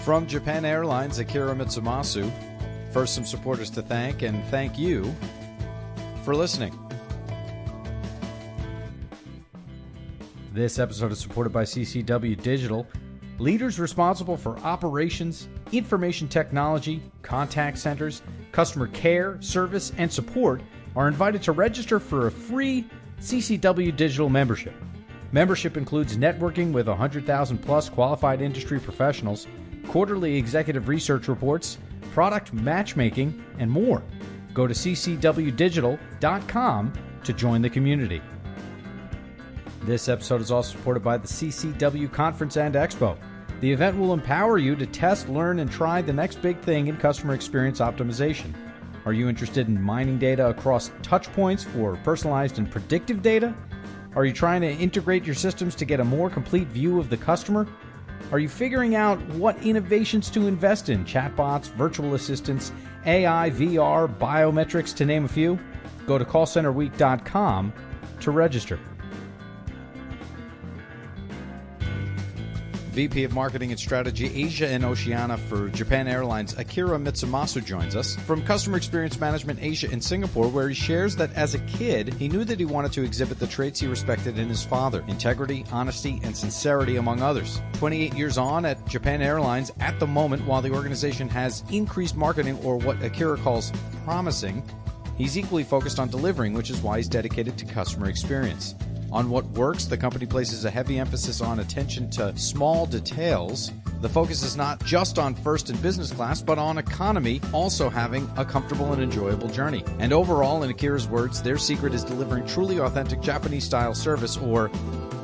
From Japan Airlines Akira Mitsumasu, first some supporters to thank, and thank you for listening. This episode is supported by CCW Digital, leaders responsible for operations, information technology, contact centers, customer care, service, and support are invited to register for a free CCW Digital membership. Membership includes networking with 100,000 plus qualified industry professionals, quarterly executive research reports, product matchmaking, and more. Go to ccwdigital.com to join the community. This episode is also supported by the CCW Conference and Expo. The event will empower you to test, learn, and try the next big thing in customer experience optimization. Are you interested in mining data across touch points for personalized and predictive data? Are you trying to integrate your systems to get a more complete view of the customer? Are you figuring out what innovations to invest in? Chatbots, virtual assistants, AI, VR, biometrics, to name a few? Go to callcenterweek.com to register. VP of Marketing and Strategy, Asia and Oceania for Japan Airlines, Akira Mitsumasu joins us from Customer Experience Management Asia in Singapore, where he shares that as a kid, he knew that he wanted to exhibit the traits he respected in his father: integrity, honesty, and sincerity, among others. 28 years on at Japan Airlines, at the moment, while the organization has increased marketing, or what Akira calls promising, he's equally focused on delivering, which is why he's dedicated to customer experience. On what works, the company places a heavy emphasis on attention to small details. The focus is not just on first and business class, but on economy, also having a comfortable and enjoyable journey. And overall, in Akira's words, their secret is delivering truly authentic Japanese-style service, or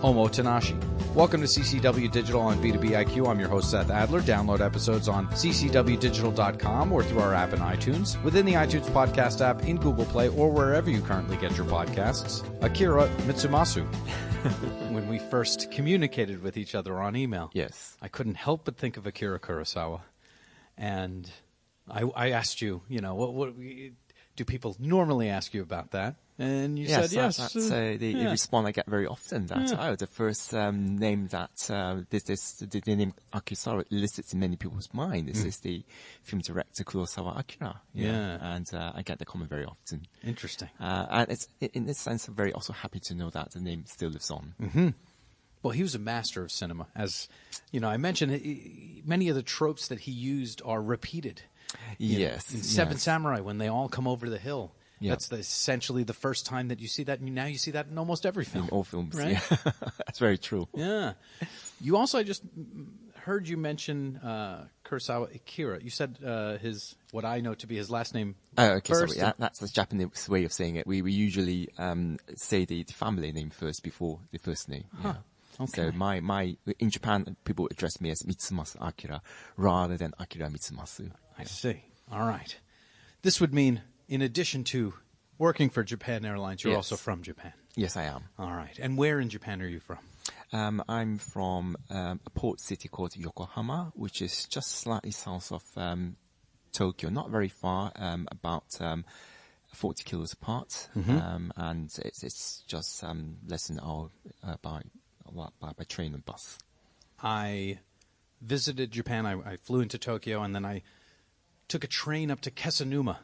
omotenashi. Welcome to CCW Digital on B2B IQ. I'm your host, Seth Adler. Download episodes on ccwdigital.com or through our app in iTunes, within the iTunes podcast app, in Google Play, or wherever you currently get your podcasts. Akira Mitsumasu. When we first communicated with each other on email, yes, I couldn't help but think of Akira Kurosawa. And I asked you, what do people normally ask you about that? And you said yes. That's the response I get very often. That the first name that the name Akira elicits in many people's mind. This is the film director Kurosawa Akira. And I get the comment very often. Interesting. And it's in this sense, I'm very also happy to know that the name still lives on. Mm-hmm. Well, he was a master of cinema. As I mentioned, many of the tropes that he used are repeated. Yes. In Seven Samurai, when they all come over the hill. Yeah. That's essentially the first time that you see that, and now you see that in almost every film. In all films, right? Yeah. That's very true. Yeah. You also, I just heard you mention Kurosawa Akira. You said what I know to be his last name okay, first. sorry. That's the Japanese way of saying it. We usually say the family name first before the first name. Huh. Yeah. Okay. So in Japan, people address me as Mitsumasu Akira rather than Akira Mitsumasu. I see. All right. This would mean, in addition to working for Japan Airlines, you're also from Japan. Yes, I am. All right. And where in Japan are you from? I'm from a port city called Yokohama, which is just slightly south of Tokyo, not very far, about 40 kilos apart. Mm-hmm. And it's just less than an hour by train and bus. I visited Japan. I flew into Tokyo, and then I took a train up to Kesanuma,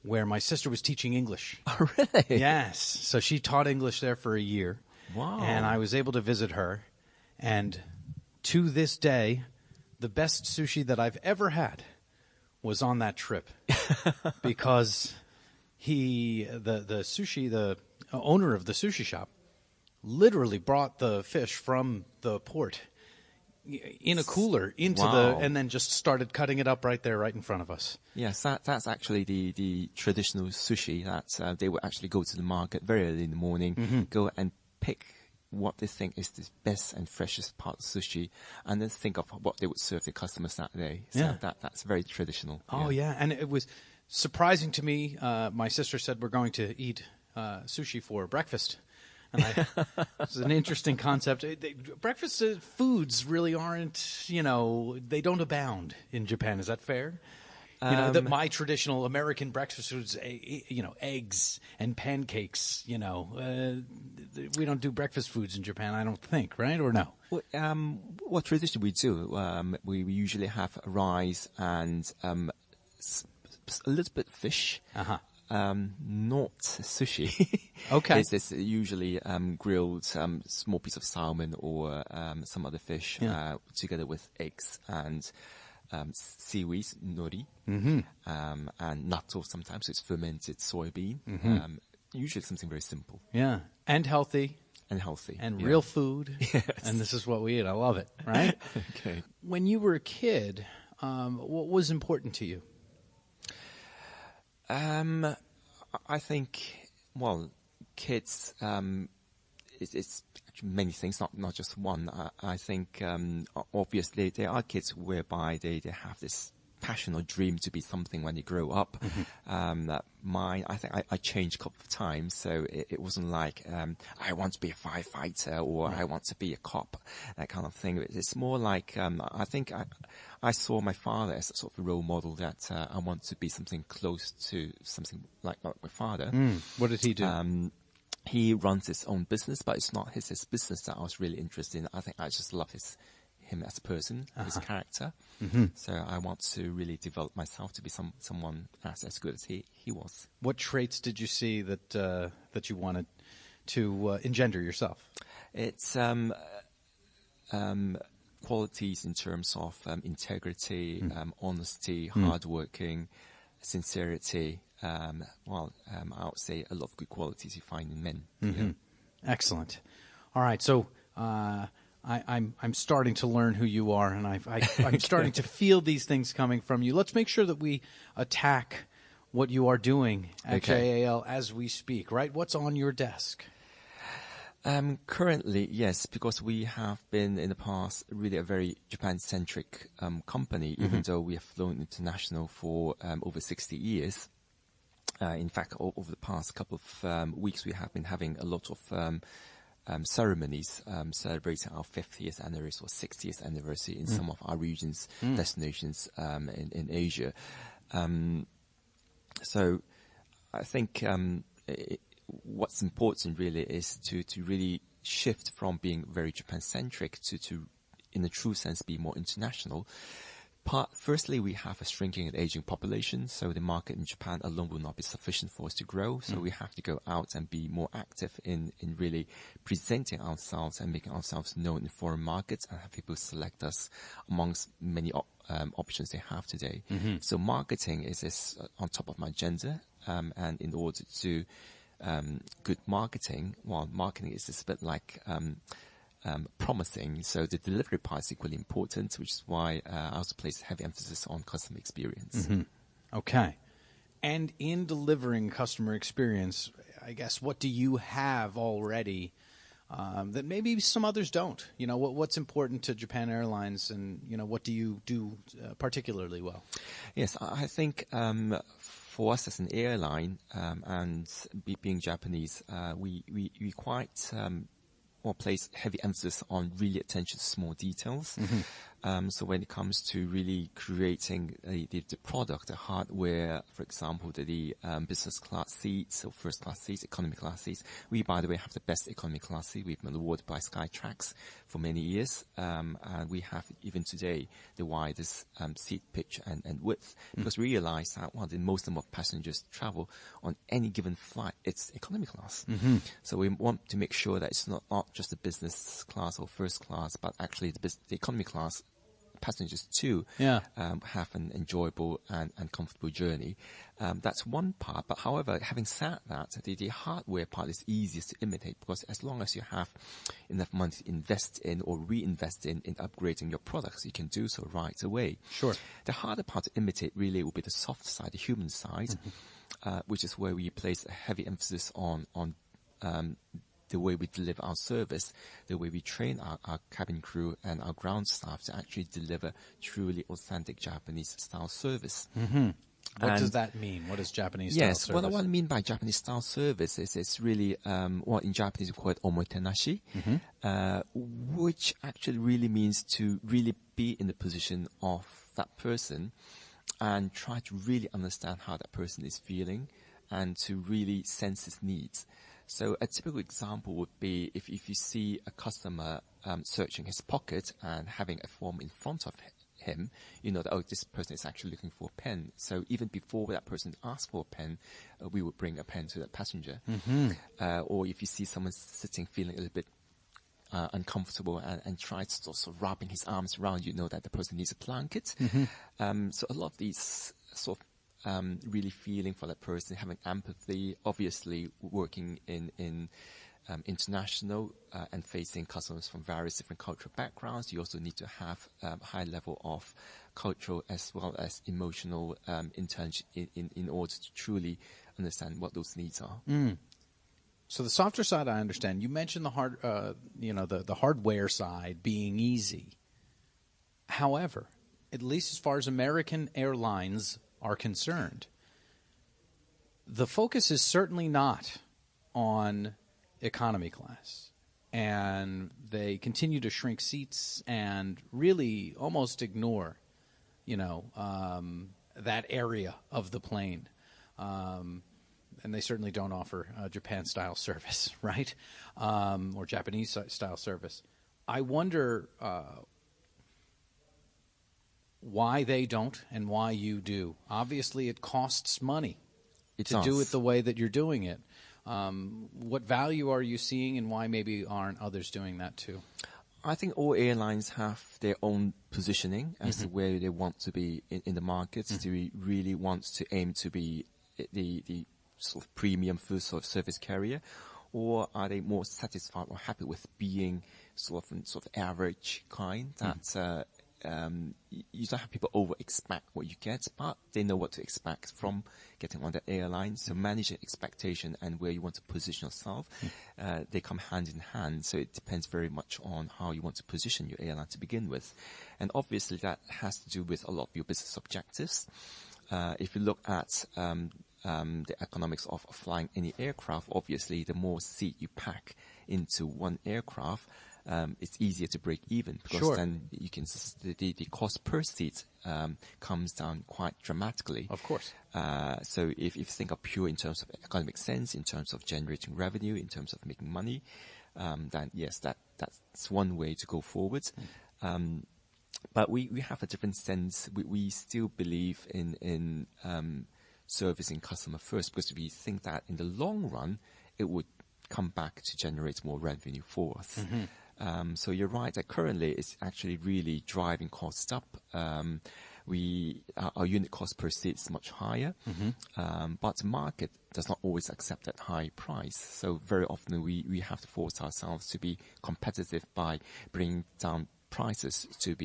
where my sister was teaching English. Oh, really? Yes. So she taught English there for a year. Wow. And I was able to visit her. And to this day, the best sushi that I've ever had was on that trip. Because the owner of the sushi shop, literally brought the fish from the port in a cooler into and then just started cutting it up right there, right in front of us. Yes, that's actually the traditional sushi that they would actually go to the market very early in the morning, go and pick what they think is the best and freshest part of sushi, and then think of what they would serve their customers that day. So that's very traditional. Oh, yeah. And it was surprising to me. My sister said, we're going to eat sushi for breakfast. And it's an interesting concept. Breakfast foods really aren't, they don't abound in Japan. Is that fair? That my traditional American breakfast foods, eggs and pancakes. We don't do breakfast foods in Japan, I don't think, right? Or no? Well, traditionally we do. We usually have rice and a little bit of fish. Not sushi. Okay. It's usually grilled small piece of salmon or some other fish together with eggs and seaweed, nori, and natto sometimes. It's fermented soybean. Usually something very simple. Yeah, and healthy. And real food. Yes. And this is what we eat. I love it, right? Okay. When you were a kid, what was important to you? I think, kids, it's many things, not just one. I think, obviously, there are kids whereby they have this passion or dream to be something when they grow up. I think I changed a couple of times, so it wasn't like I want to be a firefighter or I want to be a cop, that kind of thing. It's more like I think I saw my father as a sort of a role model that I want to be something close to something like my father. What did he do? He runs his own business, but it's not his business that I was really interested in. I think I just love him as a person, his character. So I want to really develop myself to be someone as good as he was. What traits did you see that you wanted to engender yourself? It's qualities in terms of integrity, honesty, hardworking, sincerity. I would say a lot of good qualities you find in men. Yeah. Excellent. All right, so I'm starting to learn who you are, and I'm starting to feel these things coming from you. Let's make sure that we attack what you are doing at JAL as we speak. Right? What's on your desk? Currently, yes, because we have been in the past really a very Japan-centric company, even though we have flown international for over 60 years. In fact, over the past couple of weeks, we have been having a lot of ceremonies celebrating our 50th anniversary or 60th anniversary in some of our regions, destinations in Asia. So I think what's important really is to really shift from being very Japan-centric to, in a true sense, be more international. Firstly, we have a shrinking and aging population, so the market in Japan alone will not be sufficient for us to grow. So we have to go out and be more active in really presenting ourselves and making ourselves known in foreign markets and have people select us amongst many options they have today. So marketing is on top of my agenda, and in order to good marketing, marketing is just a bit like promising. So the delivery part is equally important, which is why I also place heavy emphasis on customer experience. Okay. And in delivering customer experience, I guess, what do you have already that maybe some others don't? What's important to Japan Airlines, and, what do you do particularly well? Yes, I think for us as an airline, and being Japanese, we quite place heavy emphasis on really attention to small details. So when it comes to really creating the product, the hardware, for example, the business class seats or first class seats, economy class seats, we, by the way, have the best economy class seat. We've been awarded by Skytrax for many years. And we have, even today, the widest seat pitch and width, because we realize that the most number of passengers travel on any given flight, it's economy class. So we want to make sure that it's not just the business class or first class, but actually the economy class passengers too have an enjoyable and comfortable journey. That's one part. But however, having said that, the hardware part is easiest to imitate, because as long as you have enough money to invest in or reinvest in upgrading your products, you can do so right away. Sure. The harder part to imitate really will be the soft side, the human side, which is where we place a heavy emphasis on the way we deliver our service, the way we train our cabin crew and our ground staff to actually deliver truly authentic Japanese-style service. What does that mean? What is Japanese-style service? Yes, what I mean by Japanese-style service is it's really, in Japanese we call it omotenashi, which actually really means to really be in the position of that person and try to really understand how that person is feeling and to really sense his needs. So a typical example would be if you see a customer searching his pocket and having a form in front of him, you know that, oh, this person is actually looking for a pen. So even before that person asks for a pen, we would bring a pen to that passenger. Or if you see someone sitting feeling a little bit uncomfortable and tries to sort of rubbing his arms around, you know that the person needs a blanket. So a lot of these sort of really feeling for that person, having empathy, obviously working in international and facing customers from various different cultural backgrounds. You also need to have a high level of cultural as well as emotional intelligence in order to truly understand what those needs are. So the softer side, I understand. You mentioned the hardware side being easy. However, at least as far as American airlines are concerned, the focus is certainly not on economy class. And they continue to shrink seats and really almost ignore, that area of the plane. And they certainly don't offer Japan-style service, right? Or Japanese-style service. I wonder why they don't and why you do. Obviously, it costs money to do it the way that you're doing it. What value are you seeing, and why maybe aren't others doing that too? I think all airlines have their own positioning as to where they want to be in the market. Do we really want to aim to be the sort of premium food sort of service carrier, or are they more satisfied or happy with being sort of average kind that you don't have people over-expect what you get, but they know what to expect from getting on that airline. So managing expectation and where you want to position yourself, they come hand in hand. So it depends very much on how you want to position your airline to begin with. And obviously that has to do with a lot of your business objectives. If you look at the economics of flying any aircraft, obviously the more seat you pack into one aircraft, it's easier to break even because then you can the cost per seat comes down quite dramatically. Of course. So if you think of pure in terms of economic sense, in terms of generating revenue, in terms of making money, then yes, that's one way to go forward. But we have a different sense. We still believe in servicing customer first because we think that in the long run it would come back to generate more revenue for us. So you're right that currently it's actually really driving costs up. Our unit cost per seat is much higher, but the market does not always accept that high price. So very often we have to force ourselves to be competitive by bringing down prices to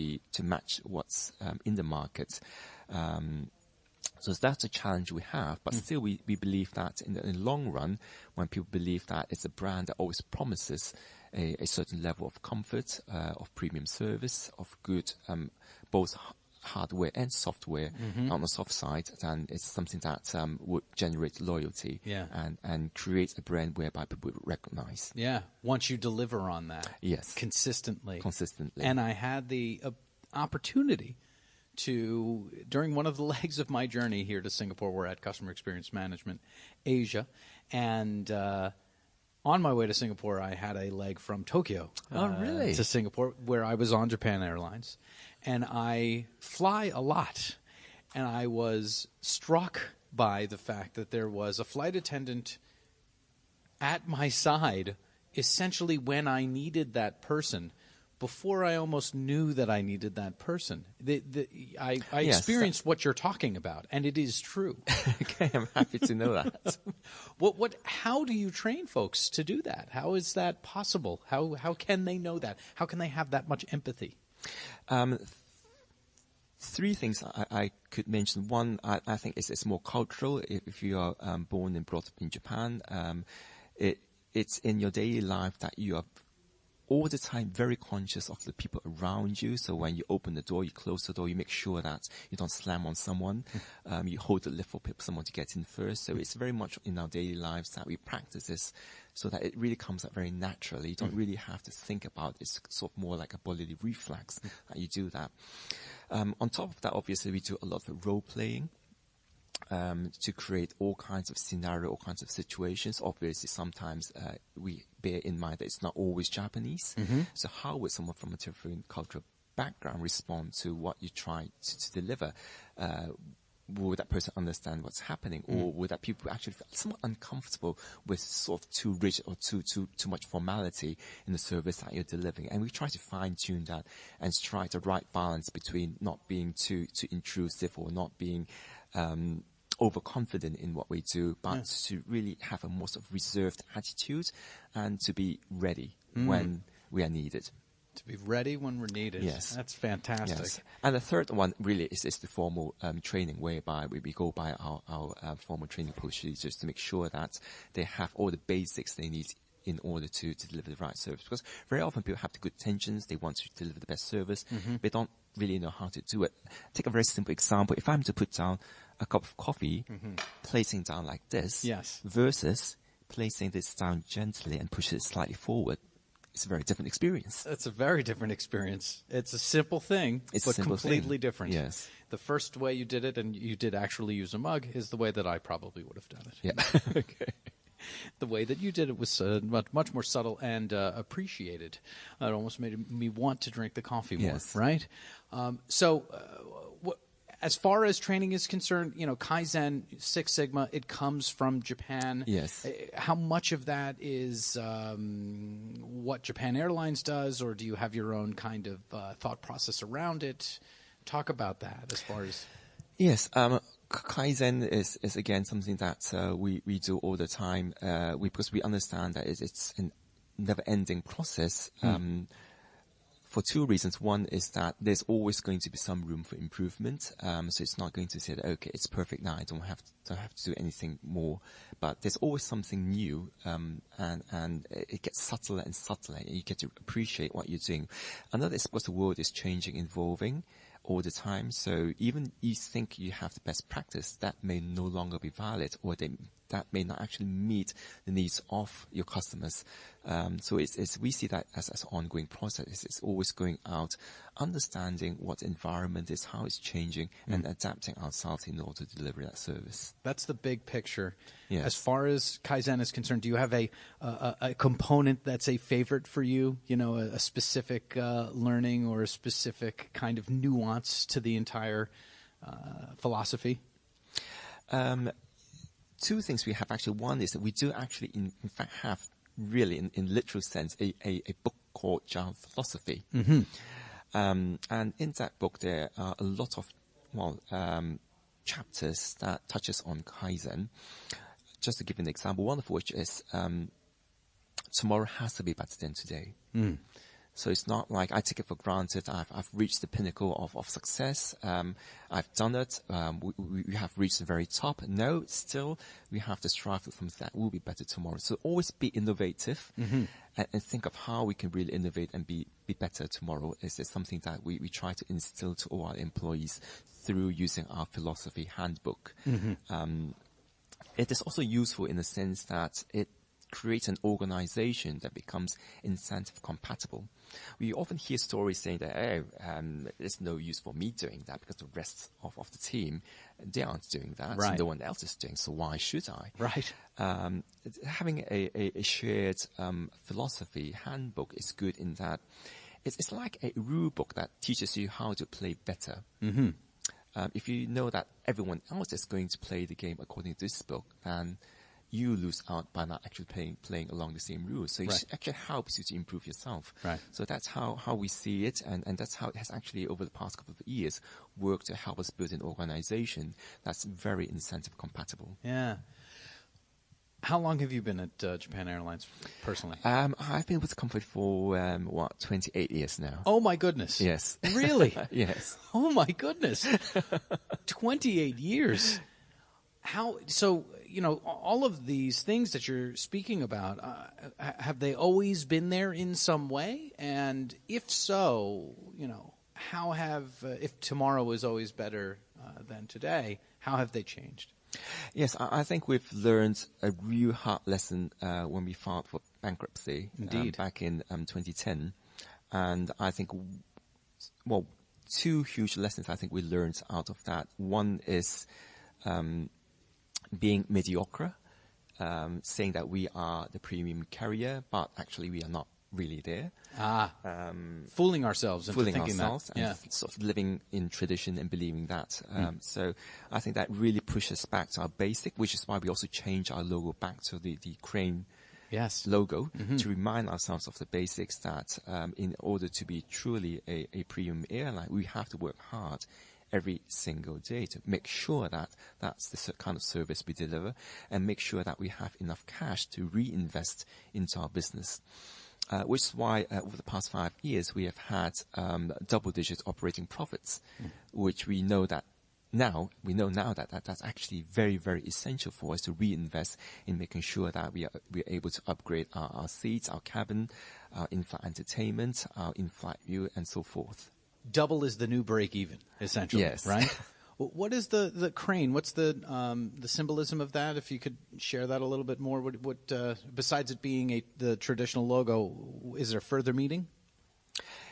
match what's in the market. So that's a challenge we have, but still we believe that in the long run, when people believe that it's a brand that always promises a certain level of comfort, of premium service, of good both hardware and software on the soft side, then it's something that would generate loyalty and create a brand whereby people would recognize. Yeah, once you deliver on that. Yes. Consistently. And I had the opportunity to, during one of the legs of my journey here to Singapore, we're at Customer Experience Management Asia, and on my way to Singapore, I had a leg from Tokyo to Singapore, where I was on Japan Airlines, and I fly a lot, and I was struck by the fact that there was a flight attendant at my side essentially when I needed that person, before I almost knew that I needed that person. I experienced what you're talking about, and it is true. Okay, I'm happy to know that. How do you train folks to do that? How is that possible? How can they know that? How can they have that much empathy? Three things I could mention. One, I think it's more cultural. If you are born and brought up in Japan, it's in your daily life that you are all the time very conscious of the people around you. So when you open the door, you close the door, you make sure that you don't slam on someone. You hold the lift for someone to get in first. So it's very much in our daily lives that we practice this so that it really comes out very naturally. You don't really have to think about it. It's sort of more like a bodily reflex that you do that. On top of that, obviously, we do a lot of role playing. To create all kinds of scenario, all kinds of situations. Obviously, sometimes we bear in mind that it's not always Japanese. So how would someone from a different cultural background respond to what you try to deliver? Would that person understand what's happening? Or would that people actually feel somewhat uncomfortable with sort of too rigid or too much formality in the service that you're delivering? And we try to fine-tune that and strike the right balance between not being too intrusive or not being overconfident in what we do, but to really have a more sort of reserved attitude and to be ready when we are needed. To be ready when we're needed. Yes. That's fantastic. Yes. And the third one really is the formal training, whereby we go by our formal training procedures to make sure that they have all the basics they need in order to deliver the right service. Because very often people have the good intentions, they want to deliver the best service, they don't really know how to do it. Take a very simple example. If I'm to put down a cup of coffee, placing down like this, versus placing this down gently and push it slightly forward, it's a very different experience. It's a very different experience. It's a simple thing, but completely different. Yes. The first way you did it, and you did actually use a mug, is the way that I probably would have done it. Yeah. Okay. The way that you did it was much more subtle and appreciated. It almost made me want to drink the coffee more, right? As far as training is concerned, Kaizen, Six Sigma, it comes from Japan. Yes. How much of that is what Japan Airlines does, or do you have your own kind of thought process around it? Talk about that as far as... Yes. Kaizen is again something that we do all the time because we understand that it's a never-ending process for two reasons. One is that there's always going to be some room for improvement. So it's not going to say that, okay, it's perfect now, I don't have to do anything more. But there's always something new, and it gets subtler and subtler, and you get to appreciate what you're doing. Another is because the world is changing, evolving all the time. So even you think you have the best practice, that may no longer be valid, or that may not actually meet the needs of your customers. So we see that as an ongoing process. It's always going out, understanding what the environment is, how it's changing, and adapting ourselves in order to deliver that service. That's the big picture. Yes. As far as Kaizen is concerned, do you have a component that's a favorite for you? A specific learning or a specific kind of nuance to the entire philosophy? Two things we have actually. One is that we do actually, in fact, have really, in literal sense, a book called Japan Philosophy. And in that book, there are a lot of chapters that touches on Kaizen. Just to give an example, one of which is tomorrow has to be better than today. So it's not like I take it for granted. I've reached the pinnacle of success. I've done it. We have reached the very top. No, still we have to strive for something that will be better tomorrow. So always be innovative and think of how we can really innovate and be better tomorrow. Is something that we try to instill to all our employees through using our philosophy handbook. It is also useful in the sense that it create an organization that becomes incentive compatible. We often hear stories saying that, there's no use for me doing that because the rest of the team, they aren't doing that. Right. No one else is doing, so why should I? Right. Having a shared philosophy handbook is good in that it's like a rule book that teaches you how to play better. If you know that everyone else is going to play the game according to this book, then you lose out by not actually playing along the same rules. So it actually helps you to improve yourself. Right. So that's how we see it, and that's how it has actually, over the past couple of years, worked to help us build an organization that's very incentive compatible. Yeah. How long have you been at Japan Airlines personally? I've been with the company for, 28 years now. Oh, my goodness. Yes. Really? Yes. Oh, my goodness. 28 years. So, all of these things that you're speaking about, have they always been there in some way? And if so, how have, if tomorrow is always better than today, how have they changed? Yes, I think we've learned a real hard lesson when we filed for bankruptcy back in 2010. And I think, two huge lessons I think we learned out of that. One is being mediocre, saying that we are the premium carrier, but actually we are not really there. Fooling ourselves into thinking ourselves that. And sort of living in tradition and believing that. So I think that really pushes back to our basic, which is why we also change our logo back to the crane logo to remind ourselves of the basics that in order to be truly a premium airline, we have to work hard every single day to make sure that that's the kind of service we deliver and make sure that we have enough cash to reinvest into our business. Which is why over the past 5 years we have had double-digit operating profits, which we know now that that's actually very, very essential for us to reinvest in making sure that we are able to upgrade our seats, our cabin, our in-flight entertainment, our in-flight view, and so forth. Double is the new break-even, essentially, yes. Right? What is the crane? What's the symbolism of that? If you could share that a little bit more. What besides it being the traditional logo, is there further meaning?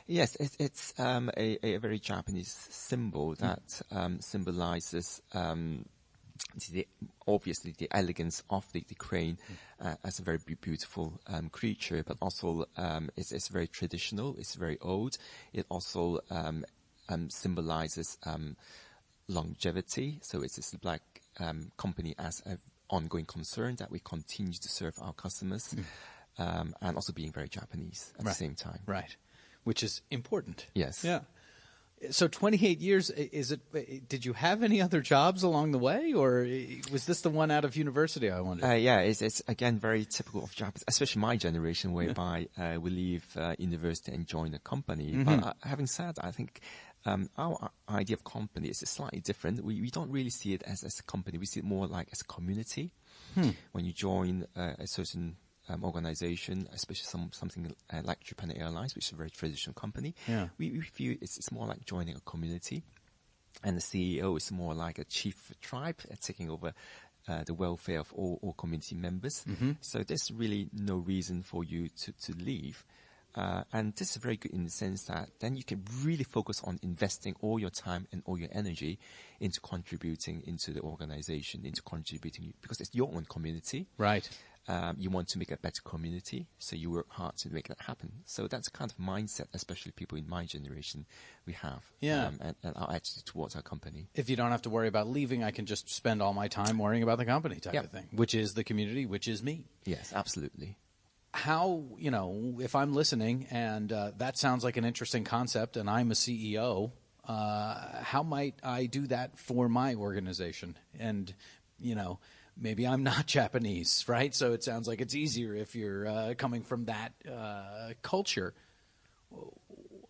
Yes, it's a very Japanese symbol that symbolizes obviously the elegance of the crane as a very beautiful creature, but also it's very traditional. It's very old. It also symbolizes longevity. So it's this black company as an ongoing concern that we continue to serve our customers, and also being very Japanese at the same time. Right. Which is important. Yes. Yeah. So 28 years, did you have any other jobs along the way, or was this the one out of university, I wonder? Yeah, it's again very typical of Japanese, especially my generation, whereby we leave university and join a company. But having said that, I think our idea of company is slightly different. We don't really see it as a company. We see it more like as a community. When you join a certain organization, especially something like Japan Airlines, which is a very traditional company, we feel it's more like joining a community. And the CEO is more like a chief of a tribe, taking over the welfare of all community members. So there's really no reason for you to leave. And this is very good in the sense that then you can really focus on investing all your time and all your energy into contributing into the organization, because it's your own community. Right. You want to make a better community, so you work hard to make that happen. So that's the kind of mindset, especially people in my generation, we have. And our attitude towards our company. If you don't have to worry about leaving, I can just spend all my time worrying about the company type of thing, which is the community, which is me. Yes, absolutely. How, if I'm listening and that sounds like an interesting concept and I'm a CEO, how might I do that for my organization? And, maybe I'm not Japanese, right? So it sounds like it's easier if you're coming from that culture.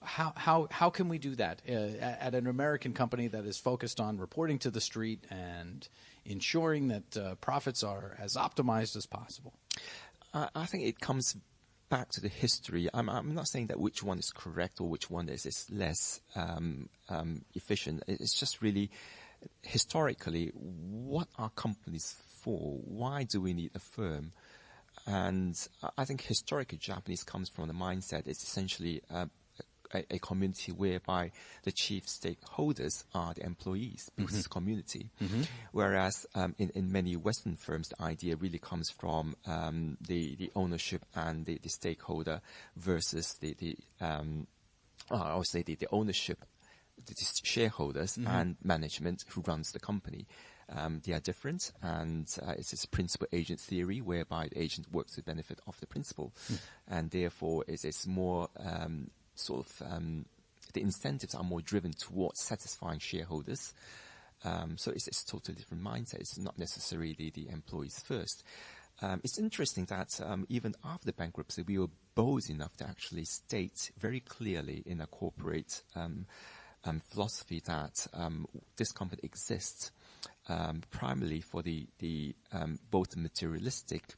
How can we do that at an American company that is focused on reporting to the street and ensuring that profits are as optimized as possible? I think it comes back to the history. I'm not saying that which one is correct or which one is less efficient. It's just really historically, what are companies for? Why do we need a firm? And I think historically Japanese comes from the mindset it's essentially a community whereby the chief stakeholders are the employees, because it's a community. Whereas in many Western firms, the idea really comes from the ownership and the stakeholder versus I would say the ownership, the shareholders and management who runs the company. They are different, and it's this principal agent theory whereby the agent works to the benefit of the principal, and therefore it's more the incentives are more driven towards satisfying shareholders. So it's a totally different mindset. It's not necessarily the employees first. It's interesting that even after the bankruptcy, we were bold enough to actually state very clearly in a corporate philosophy that this company exists primarily for the both the materialistic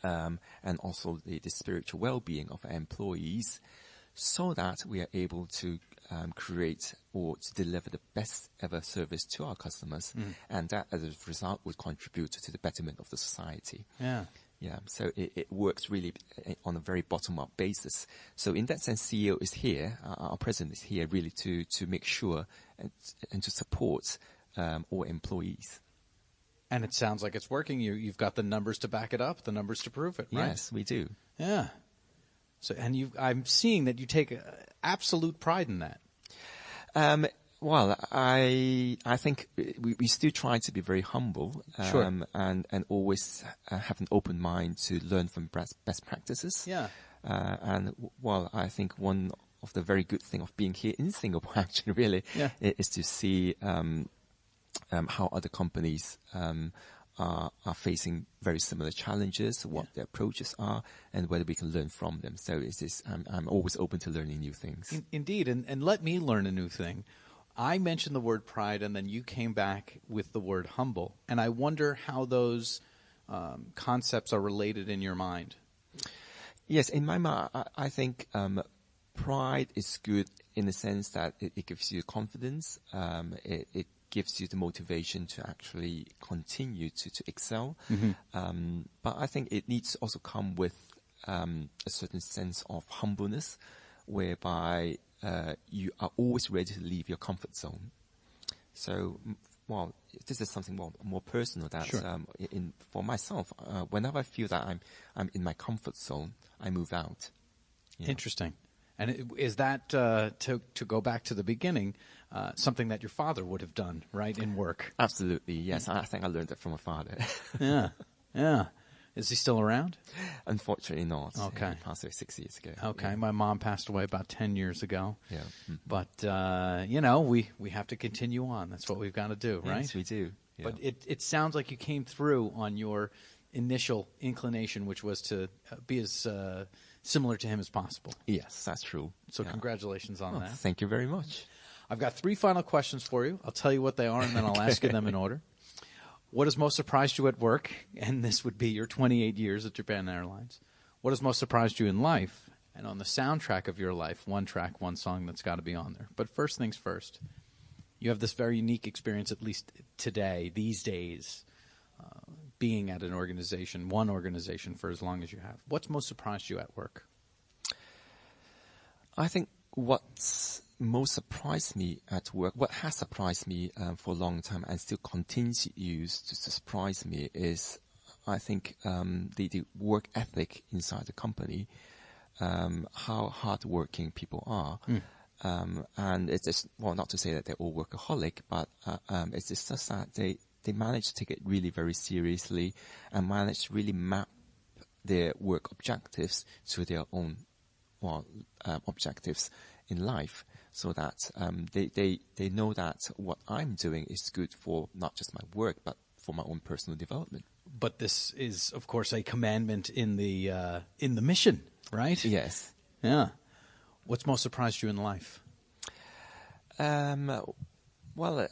and also the spiritual well-being of our employees, so that we are able to create or to deliver the best ever service to our customers, and that as a result would contribute to the betterment of the society. Yeah. Yeah, so it works really on a very bottom-up basis. So in that sense, CEO is here, our president is here really to make sure and to support all employees. And it sounds like it's working. You've got the numbers to back it up, the numbers to prove it, right? Yes, we do. Yeah. So, and I'm seeing that you take absolute pride in that. Well, I think we still try to be very humble, Sure. and always have an open mind to learn from best practices. Yeah. And well, I think one of the very good thing of being here in Singapore, actually, really, is to see how other companies are facing very similar challenges, what their approaches are, and whether we can learn from them. So I'm always open to learning new things. Indeed, and let me learn a new thing. I mentioned the word pride, and then you came back with the word humble. And I wonder how those concepts are related in your mind. Yes, in my mind, I think pride is good in the sense that it gives you confidence. It gives you the motivation to actually continue to excel. But I think it needs to also come with a certain sense of humbleness, whereby you are always ready to leave your comfort zone. So, well, this is something more personal. That for myself, whenever I feel that I'm in my comfort zone, I move out. Yeah. Interesting. And is that to go back to the beginning, something that your father would have done, right, in work? Absolutely, yes. I think I learned that from my father. Yeah. Is he still around? Unfortunately not. Okay. He passed away 6 years ago. Okay. Yeah. My mom passed away about 10 years ago. Yeah. But, we have to continue on. That's what we've got to do, right? Yes, we do. Yeah. But it sounds like you came through on your initial inclination, which was to be as similar to him as possible. Yes, that's true. So congratulations on that. Thank you very much. I've got 3 final questions for you. I'll tell you what they are, and then I'll ask you them in order. What has most surprised you at work? And this would be your 28 years at Japan Airlines. What has most surprised you in life? And on the soundtrack of your life, one track, one song that's got to be on there. But first things first, you have this very unique experience, at least today, these days, being at one organization for as long as you have. What's most surprised you at work? I think what's most surprised me at work, what has surprised me for a long time and still continues to surprise me is, I think, the work ethic inside the company, how hardworking people are. And it's just, well, not to say that they're all workaholic, but it's just that they manage to take it really very seriously and manage to really map their work objectives to their own objectives in life, so that they know that what I'm doing is good for not just my work, but for my own personal development. But this is, of course, a commandment in the mission, right? Yes. Yeah. What's most surprised you in life? Well,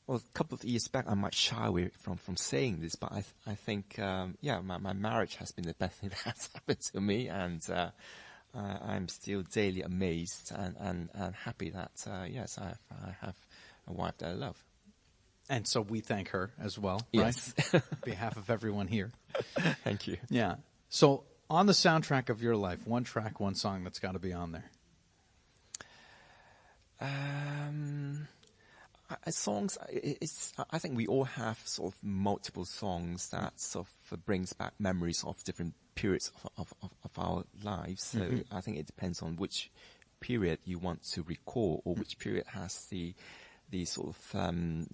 a couple of years back, I might shy away from saying this, but I think, my marriage has been the best thing that has happened to me, and I'm still daily amazed and happy that, yes, I have a wife that I love. And so we thank her as well, yes. Right? On behalf of everyone here. Thank you. Yeah. So on the soundtrack of your life, one track, one song that's got to be on there. Songs, I think we all have sort of multiple songs that sort of brings back memories of different periods of our lives. So I think it depends on which period you want to recall, or which period has the sort of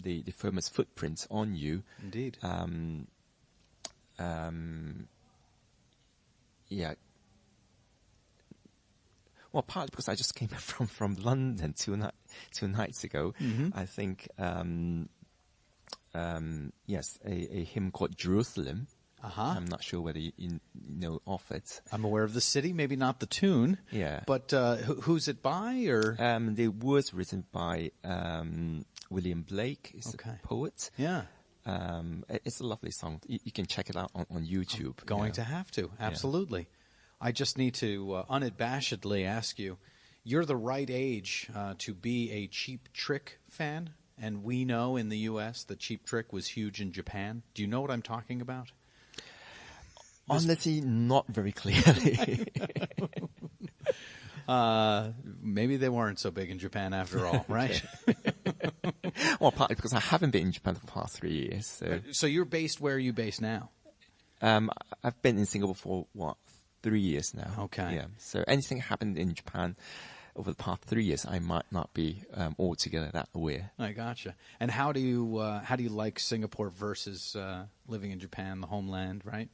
the firmest footprint on you. Indeed. Yeah. Well, partly because I just came back from London two nights ago. I think, yes, a hymn called Jerusalem. I'm not sure whether you know of it. I'm aware of the city, maybe not the tune. Yeah. But who's it by? Or the words written by William Blake, is a poet. Yeah. It's a lovely song. You can check it out on YouTube. I'm going to have to, absolutely. Yeah. I just need to unabashedly ask you, you're the right age to be a Cheap Trick fan, and we know in the U.S. that Cheap Trick was huge in Japan. Do you know what I'm talking about? Honestly, not very clearly. Maybe they weren't so big in Japan after all, right? Well, partly because I haven't been in Japan for the past 3 years. So you're based, where are you based now? I've been in Singapore for, 3 years now. Okay. Yeah. So anything happened in Japan over the past 3 years, I might not be altogether that aware. I gotcha. And how do you like Singapore versus living in Japan, the homeland, right?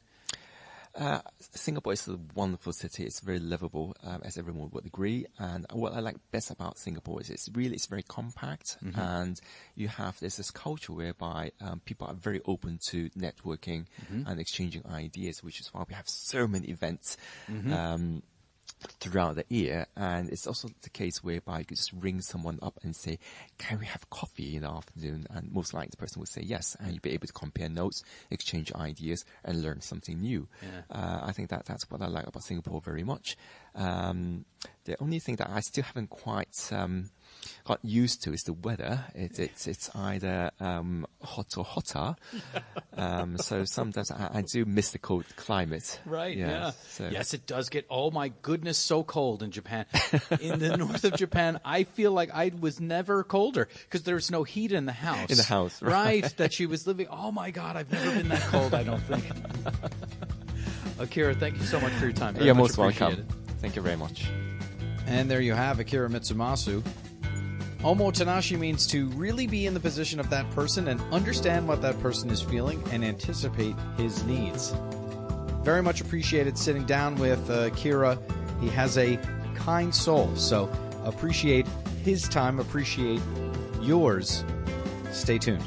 Singapore is a wonderful city. It's very livable, as everyone would agree. And what I like best about Singapore is it's very compact, and you have this culture whereby people are very open to networking and exchanging ideas, which is why we have so many events throughout the year. And it's also the case whereby you could just ring someone up and say, can we have coffee in the afternoon? And most likely the person would say yes, and you'll be able to compare notes, exchange ideas, and learn something new. Yeah. I think that's what I like about Singapore very much. The only thing that I still haven't quite got used to is the weather. It's either hot or hotter. So sometimes I do miss the cold climate. Right, yeah. So. Yes, it does get, oh my goodness, so cold in Japan. In the north of Japan, I feel like I was never colder because there's no heat in the house. In the house, right. That she was living. Oh my God, I've never been that cold, I don't think. Akira, thank you so much for your time. You're most welcome. Thank you very much. And there you have Akira Mitsumasu. Omotenashi means to really be in the position of that person and understand what that person is feeling and anticipate his needs. Very much appreciated sitting down with Akira. He has a kind soul, so appreciate his time, appreciate yours. Stay tuned.